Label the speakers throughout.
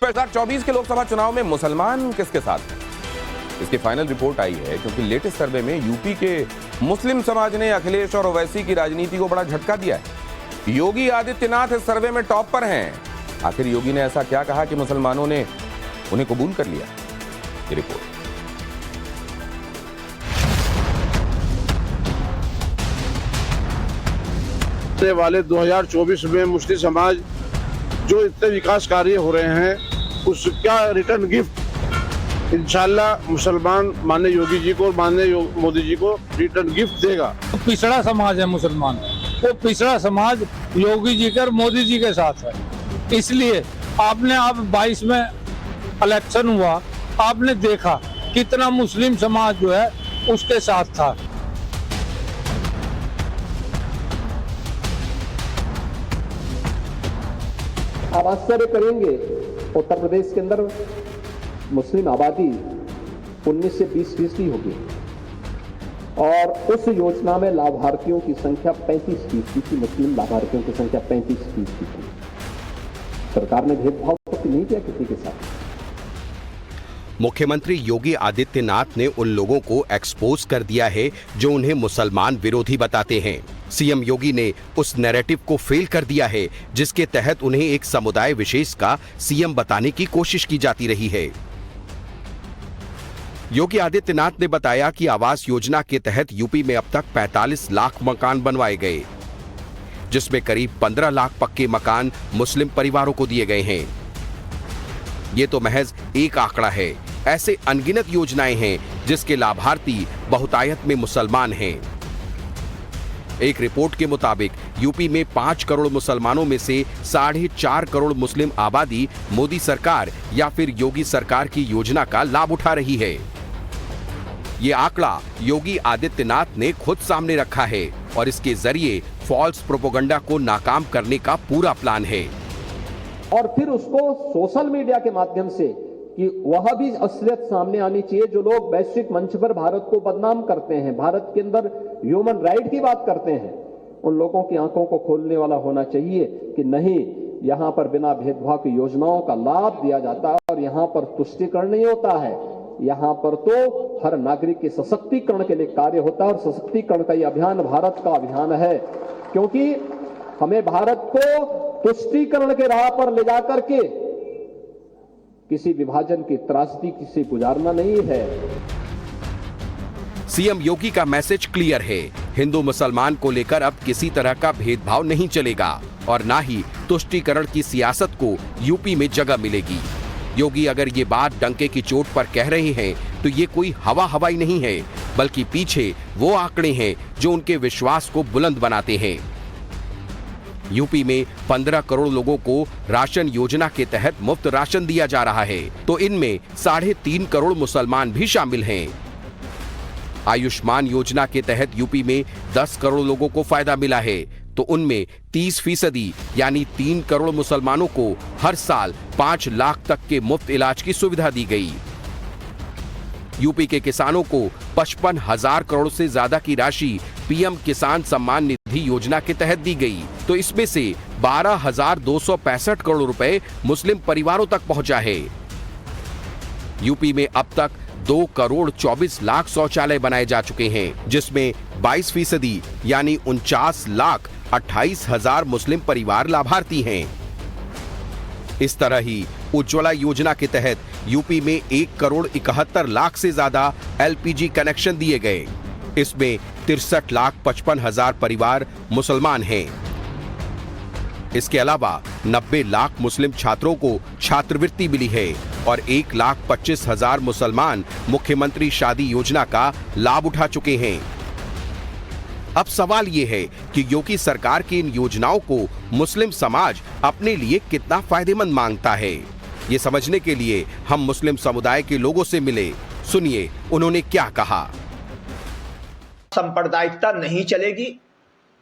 Speaker 1: 2024 के लोकसभा चुनाव में मुसलमान किसके साथ हैं? इसकी फाइनल रिपोर्ट आई है क्योंकि लेटेस्ट सर्वे में यूपी के मुस्लिम समाज ने अखिलेश और ओवैसी की राजनीति को बड़ा झटका दिया है। योगी आदित्यनाथ इस सर्वे में टॉप पर हैं। आखिर योगी ने ऐसा क्या कहा कि मुसलमानों ने उन्हें कबूल कर लिया? ये रिपोर्ट
Speaker 2: वाले 2024 में मुस्लिम समाज जो इतने विकास कार्य हो रहे हैं उसका रिटर्न गिफ्ट इंशाल्लाह मुसलमान माननीय योगी जी को और माननीय मोदी जी को रिटर्न गिफ्ट देगा।
Speaker 3: पिछड़ा समाज है मुसलमान, वो पिछड़ा समाज योगी जी के और मोदी जी के साथ है। इसलिए आपने अब 22 में इलेक्शन हुआ, आपने देखा कितना मुस्लिम समाज जो है उसके साथ था।
Speaker 4: आप आश्चर्य करेंगे, उत्तर प्रदेश के अंदर मुस्लिम आबादी 19 से 20% होगी और उस योजना में लाभार्थियों की संख्या 35% थी। मुस्लिम लाभार्थियों की संख्या 35% थी। सरकार ने भेदभाव तो नहीं किया किसी के साथ।
Speaker 5: मुख्यमंत्री योगी आदित्यनाथ ने उन लोगों को एक्सपोज कर दिया है जो उन्हें मुसलमान विरोधी बताते हैं। सीएम योगी ने उस नैरेटिव को फेल कर दिया है जिसके तहत उन्हें एक समुदाय विशेष का सीएम बताने की कोशिश की जाती रही है। योगी आदित्यनाथ ने बताया कि आवास योजना के तहत यूपी में अब तक 45 लाख मकान बनवाए गए, जिसमें करीब 15 लाख पक्के मकान मुस्लिम परिवारों को दिए गए हैं। ये तो महज एक आंकड़ा है। ऐसे अनगिनत योजनाएं हैं जिसके लाभार्थी बहुतायत में मुसलमान हैं। एक रिपोर्ट के मुताबिक यूपी में 5 करोड़ मुसलमानों में से 4.5 करोड़ मुस्लिम आबादी मोदी सरकार या फिर योगी सरकार की योजना का लाभ उठा रही है। ये आंकड़ा योगी आदित्यनाथ ने खुद सामने रखा है और इसके जरिए फॉल्स प्रोपेगेंडा को नाकाम करने का पूरा प्लान है।
Speaker 4: और फिर उसको सोशल मीडिया के माध्यम से कि वह भी असलियत सामने आनी चाहिए। जो लोग वैश्विक मंच पर भारत को बदनाम करते हैं, भारत के अंदर ह्यूमन राइट की बात करते हैं, उन लोगों की आंखों को खोलने वाला होना चाहिए कि नहीं, यहां पर बिना भेदभाव की योजनाओं का लाभ दिया जाता है और यहां पर तुष्टीकरण नहीं होता है। यहां पर तो हर नागरिक के सशक्तिकरण के लिए कार्य होता है और सशक्तिकरण का यह अभियान भारत का अभियान है, क्योंकि हमें भारत को तुष्टीकरण के राह पर ले जाकर के किसी विभाजन की त्रासदी से गुजारना नहीं है।
Speaker 5: सीएम योगी का मैसेज क्लियर है। हिंदू मुसलमान को लेकर अब किसी तरह का भेदभाव नहीं चलेगा और ना ही तुष्टीकरण की सियासत को यूपी में जगह मिलेगी। योगी अगर ये बात डंके की चोट पर कह रहे हैं तो ये कोई हवाई नहीं है, बल्कि पीछे वो आंकड़े हैं जो उनके विश्वास को बुलंद बनाते हैं। यूपी में 15 करोड़ लोगों को राशन योजना के तहत मुफ्त राशन दिया जा रहा है, तो इनमें 3.5 करोड़ मुसलमान भी शामिल हैं। आयुष्मान योजना के तहत यूपी में 10 करोड़ लोगों को फायदा मिला है, तो उनमें 30% यानी 3 करोड़ मुसलमानों को हर साल 5 लाख तक के मुफ्त इलाज की सुविधा दी गई। यूपी के किसानों को 55,000 करोड़ से ज्यादा की राशि पीएम किसान सम्मान निधि योजना के तहत दी गई, तो इसमें से 12,265 करोड़ रुपए मुस्लिम परिवारों तक पहुंचा है। यूपी में अब तक 2 करोड़ 24 लाख शौचालय बनाए जा चुके हैं, जिसमें 22% यानी 49,28,000 मुस्लिम परिवार लाभार्थी हैं। इस तरह ही उज्ज्वला योजना के तहत यूपी में 1 करोड़ 71 लाख से ज्यादा एलपीजी कनेक्शन दिए गए। इसमें 63,55,000 परिवार मुसलमान हैं। इसके अलावा 90 लाख मुस्लिम छात्रों को छात्रवृत्ति मिली है और 1,25,000 मुसलमान मुख्यमंत्री शादी योजना का लाभ उठा चुके हैं। अब सवाल ये है कि योगी सरकार की इन योजनाओं को मुस्लिम समाज अपने लिए कितना फायदेमंद मांगता है। ये समझने के लिए हम मुस्लिम समुदाय के लोगों से मिले। सुनिए उन्होंने क्या कहा।
Speaker 6: सांप्रदायिकता नहीं चलेगी।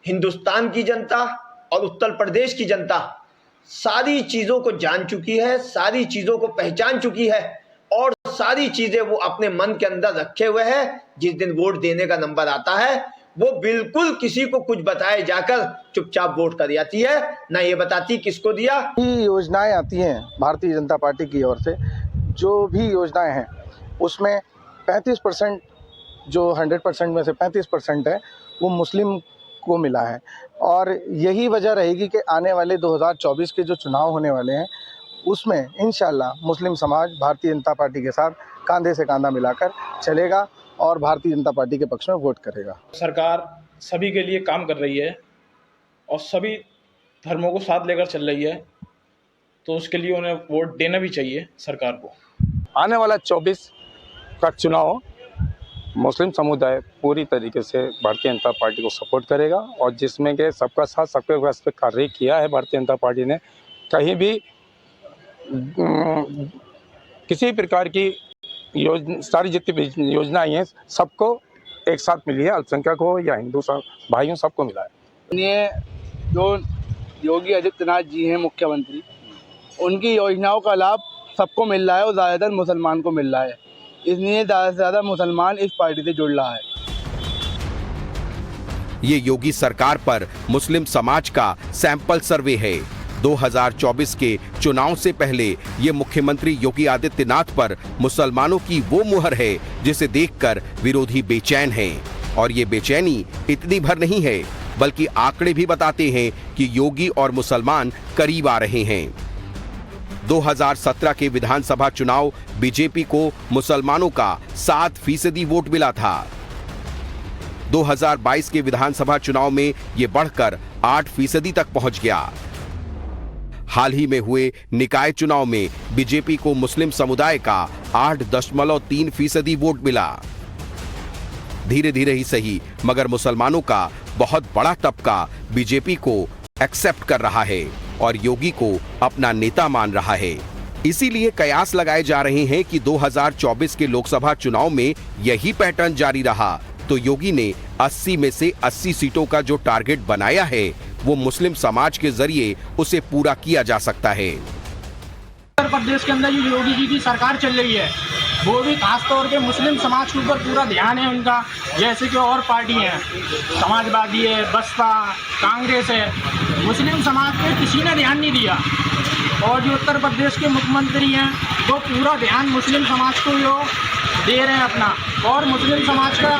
Speaker 6: हिंदुस्तान की जनता और उत्तर प्रदेश की जनता सारी चीजों को जान चुकी है, सारी चीजों को पहचान चुकी है और सारी चीजें वो अपने मन के अंदर रखे हुए है। जिस दिन वोट देने का नंबर आता है वो बिल्कुल किसी को कुछ बताए जाकर चुपचाप वोट कर जाती है, ना ये बताती किसको दिया।
Speaker 7: योजनाएं आती हैं भारतीय जनता पार्टी की ओर से, जो भी योजनाएं हैं उसमें 35% जो 100% में से 35% है वो मुस्लिम को मिला है। और यही वजह रहेगी कि आने वाले 2024 के जो चुनाव होने वाले हैं उसमें इंशाल्लाह मुस्लिम समाज भारतीय जनता पार्टी के साथ कंधे से कंधा मिलाकर चलेगा और भारतीय जनता पार्टी के पक्ष में वोट करेगा।
Speaker 8: सरकार सभी के लिए काम कर रही है और सभी धर्मों को साथ लेकर चल रही है, तो उसके लिए उन्हें वोट देना भी चाहिए सरकार को।
Speaker 3: आने वाला 24 का चुनाव मुस्लिम समुदाय पूरी तरीके से भारतीय जनता पार्टी को सपोर्ट करेगा और जिसमें कि सबका साथ सबके विकास पे कार्य किया है भारतीय जनता पार्टी ने। कहीं भी किसी प्रकार की सारी जितनी योजनाएं हैं सबको एक साथ मिली है, अल्पसंख्यक हो या हिंदू भाइयों सबको मिला है।
Speaker 7: ये जो योगी आदित्यनाथ जी हैं मुख्यमंत्री, उनकी योजनाओं का लाभ सबको मिल रहा है और ज़्यादातर मुसलमान को मिल रहा है, इसलिए ज़्यादा से ज़्यादा मुसलमान इस पार्टी से जुड़ रहा है।
Speaker 5: ये योगी सरकार पर मुस्लिम समाज का सैंपल सर्वे है। 2024 के चुनाव से पहले ये मुख्यमंत्री योगी आदित्यनाथ पर मुसलमानों की वो मुहर है जिसे देखकर विरोधी बेचैन हैं। और ये बेचैनी इतनी भर नहीं है, बल्कि आंकड़े भी बताते हैं कि योगी और मुसलमान करीब आ रहे हैं। 2017 के विधानसभा चुनाव बीजेपी को मुसलमानों का 7% वोट मिला था। 2022 के विधानसभा चुनाव में ये बढ़कर 8% तक पहुंच गया। हाल ही में हुए निकाय चुनाव में बीजेपी को मुस्लिम समुदाय का 8.3% वोट मिला। धीरे धीरे ही सही, मगर मुसलमानों का बहुत बड़ा तबका बीजेपी को एक्सेप्ट कर रहा है और योगी को अपना नेता मान रहा है। इसीलिए कयास लगाए जा रहे हैं कि 2024 के लोकसभा चुनाव में यही पैटर्न जारी रहा तो योगी ने 80 में से 80 सीटों का जो टारगेट बनाया है वो मुस्लिम समाज के जरिए उसे पूरा किया जा सकता है।
Speaker 9: उत्तर प्रदेश के अंदर जो योगी जी की सरकार चल रही है वो भी खासतौर पे मुस्लिम समाज के ऊपर पूरा ध्यान है उनका, जैसे कि और पार्टी हैं, समाजवादी है, बसपा, कांग्रेस है, मुस्लिम समाज पे किसी ने ध्यान नहीं दिया। और जो उत्तर प्रदेश के मुख्यमंत्री हैं वो पूरा ध्यान मुस्लिम समाज को जो दे रहे हैं अपना, और मुस्लिम समाज का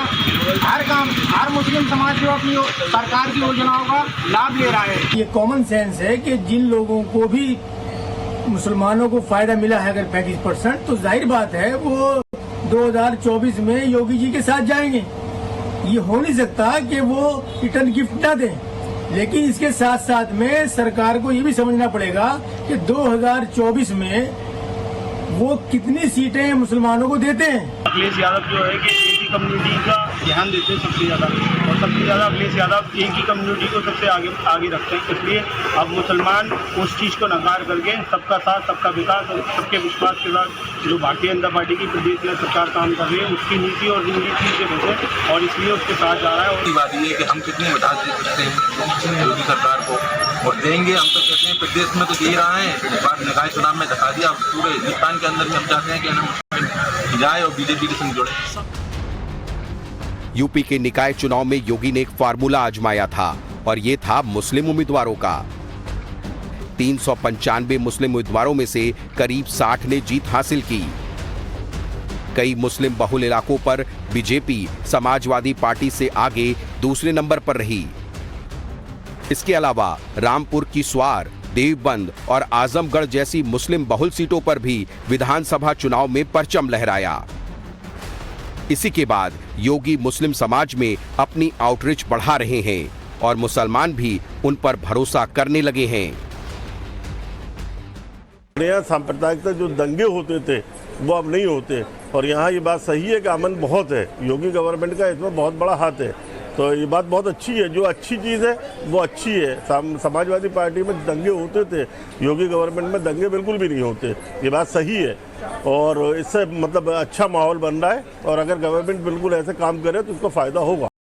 Speaker 9: हर काम, हर मुस्लिम समाज जो अपनी सरकार की योजनाओं का लाभ ले रहा है।
Speaker 10: ये कॉमन सेंस है कि जिन लोगों को भी मुसलमानों को फायदा मिला है अगर 35%, तो जाहिर बात है वो 2024 में योगी जी के साथ जाएंगे। ये हो नहीं सकता कि वो रिटर्न गिफ्ट ना दें, लेकिन इसके साथ साथ में सरकार को ये भी समझना पड़ेगा कि 2024 में वो कितनी सीटें मुसलमानों को देते हैं।
Speaker 11: अखिलेश यादव जो है कि एक ही कम्युनिटी का ध्यान देते हैं सबसे ज़्यादा, और सबसे ज़्यादा अखिलेश यादव एक ही कम्युनिटी को सबसे आगे रखते हैं। इसलिए अब मुसलमान उस चीज़ को नकार करके सबका साथ, सबका विकास और सबके विश्वास के साथ जो भारतीय जनता पार्टी की प्रदेश में सरकार काम कर रही है उसकी नीति और नीति से बचे, और इसलिए उसके साथ जा रहा है। और
Speaker 12: बात ये है कि हम कितनी बता सकते हैं योगी सरकार को, और देंगे। हम तो कहते हैं प्रदेश में तो दे रहा है, इस बार निकाय चुनाव में दिखा दिया। पूरे हिंदुस्तान के अंदर भी हम चाहते हैं कि हम जाए और बीजेपी के संग जुड़े।
Speaker 5: यूपी के निकाय चुनाव में योगी ने एक फार्मूला आजमाया था और ये था मुस्लिम उम्मीदवारों का। 395 मुस्लिम उम्मीदवारों में से करीब 60 ने जीत हासिल की। कई मुस्लिम बहुल इलाकों पर बीजेपी समाजवादी पार्टी से आगे दूसरे नंबर पर रही। इसके अलावा रामपुर की स्वार, देवबंद और आजमगढ़ जैसी मुस्लिम बहुल सीटों पर भी विधानसभा चुनाव में परचम लहराया। इसी के बाद योगी मुस्लिम समाज में अपनी आउटरीच बढ़ा रहे हैं और मुसलमान भी उन पर भरोसा करने लगे हैं।
Speaker 13: यहाँ सांप्रदायिकता जो दंगे होते थे वो अब नहीं होते, और यहाँ ये बात सही है कि अमन बहुत है। योगी गवर्नमेंट का इसमें बहुत बड़ा हाथ है, तो ये बात बहुत अच्छी है। जो अच्छी चीज़ है वो अच्छी है। समाजवादी पार्टी में दंगे होते थे, योगी गवर्नमेंट में दंगे बिल्कुल भी नहीं होते। ये बात सही है और इससे मतलब अच्छा माहौल बन रहा है, और अगर गवर्नमेंट बिल्कुल ऐसे काम करे तो उसको फ़ायदा होगा।